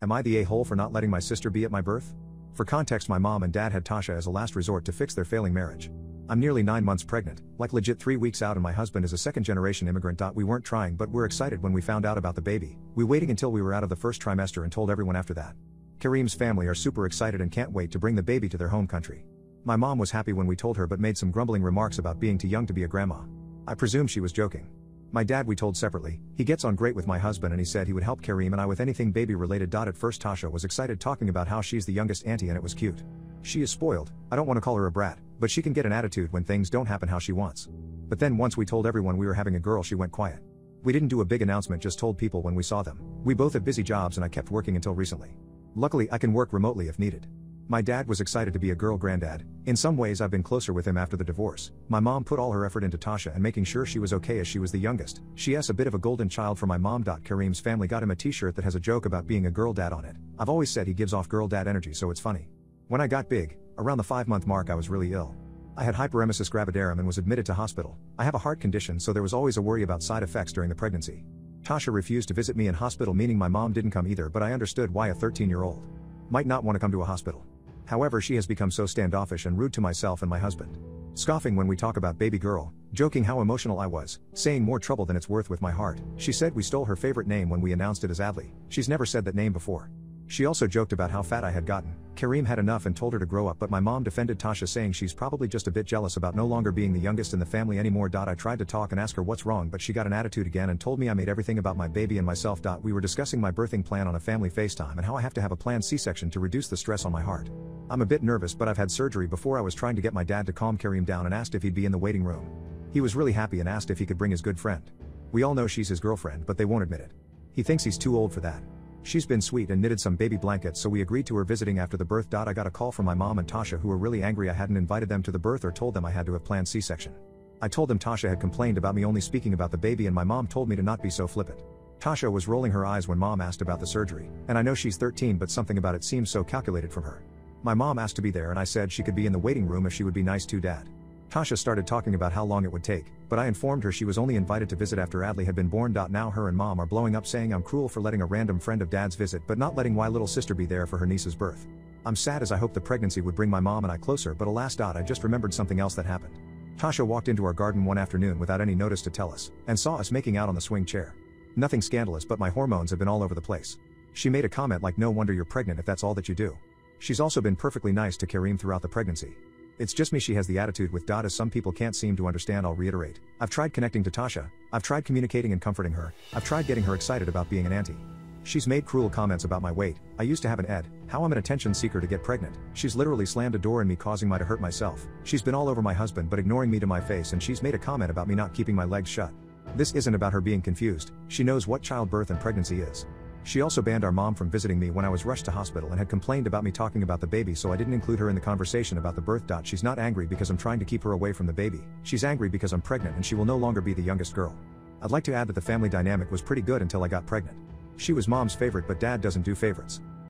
Am I the a-hole for not letting my sister be at my birth? For context, my mom and dad had Tasha as a last resort to fix their failing marriage. I'm nearly 9 months pregnant, like legit 3 weeks out, and my husband is a second-generation immigrant. We weren't trying, but we're excited when we found out about the baby. We waiting until we were out of the first trimester and told everyone after that. Kareem's family are super excited and can't wait to bring the baby to their home country. My mom was happy when we told her but made some grumbling remarks about being too young to be a grandma. I presume she was joking. My dad we told separately. He gets on great with my husband and he said he would help Kareem and I with anything baby related. At first Tasha was excited talking about how she's the youngest auntie and it was cute. She is spoiled. I don't want to call her a brat, but she can get an attitude when things don't happen how she wants. But then once we told everyone we were having a girl, she went quiet. We didn't do a big announcement, just told people when we saw them. We both have busy jobs and I kept working until recently. Luckily I can work remotely if needed. My dad was excited to be a girl granddad. In some ways I've been closer with him after the divorce. My mom put all her effort into Tasha and making sure she was okay as she was the youngest. She's a bit of a golden child for my mom. Kareem's family got him a t-shirt that has a joke about being a girl dad on it. I've always said he gives off girl dad energy, so it's funny. When I got big, around the 5-month mark, I was really ill. I had hyperemesis gravidarum and was admitted to hospital. I have a heart condition, so there was always a worry about side effects during the pregnancy. Tasha refused to visit me in hospital, meaning my mom didn't come either, but I understood why a 13-year-old might not want to come to a hospital. However, she has become so standoffish and rude to myself and my husband. Scoffing when we talk about baby girl, joking how emotional I was, saying more trouble than it's worth with my heart. She said we stole her favorite name when we announced it as Adley. She's never said that name before. She also joked about how fat I had gotten. Kareem had enough and told her to grow up, but my mom defended Tasha, saying she's probably just a bit jealous about no longer being the youngest in the family anymore. I tried to talk and ask her what's wrong, but she got an attitude again and told me I made everything about my baby and myself. We were discussing my birthing plan on a family FaceTime and how I have to have a planned C-section to reduce the stress on my heart. I'm a bit nervous, but I've had surgery before. I was trying to get my dad to calm Kareem down and asked if he'd be in the waiting room. He was really happy and asked if he could bring his good friend. We all know she's his girlfriend, but they won't admit it. He thinks he's too old for that. She's been sweet and knitted some baby blankets, so we agreed to her visiting after the birth. I got a call from my mom and Tasha, who were really angry I hadn't invited them to the birth or told them I had to have planned C-section. I told them Tasha had complained about me only speaking about the baby and my mom told me to not be so flippant. Tasha was rolling her eyes when mom asked about the surgery, and I know she's 13, but something about it seems so calculated from her. My mom asked to be there and I said she could be in the waiting room if she would be nice to Dad. Tasha started talking about how long it would take, but I informed her she was only invited to visit after Adley had been born. Now her and mom are blowing up saying I'm cruel for letting a random friend of Dad's visit but not letting my little sister be there for her niece's birth. I'm sad as I hope the pregnancy would bring my mom and I closer, but alas. I just remembered something else that happened. Tasha walked into our garden one afternoon without any notice to tell us, and saw us making out on the swing chair. Nothing scandalous, but my hormones have been all over the place. She made a comment like, no wonder you're pregnant if that's all that you do. She's also been perfectly nice to Kareem throughout the pregnancy. It's just me she has the attitude with. As some people can't seem to understand, I'll reiterate. I've tried connecting to Tasha, I've tried communicating and comforting her, I've tried getting her excited about being an auntie. She's made cruel comments about my weight. I used to have an ed, how I'm an attention seeker to get pregnant. She's literally slammed a door in me, causing me to hurt myself. She's been all over my husband but ignoring me to my face, and she's made a comment about me not keeping my legs shut. This isn't about her being confused. She knows what childbirth and pregnancy is. She also banned our mom from visiting me when I was rushed to hospital and had complained about me talking about the baby, so I didn't include her in the conversation about the birth. She's not angry because I'm trying to keep her away from the baby. She's angry because I'm pregnant and she will no longer be the youngest girl. I'd like to add that the family dynamic was pretty good until I got pregnant. She was mom's favorite, but dad doesn't do favorites.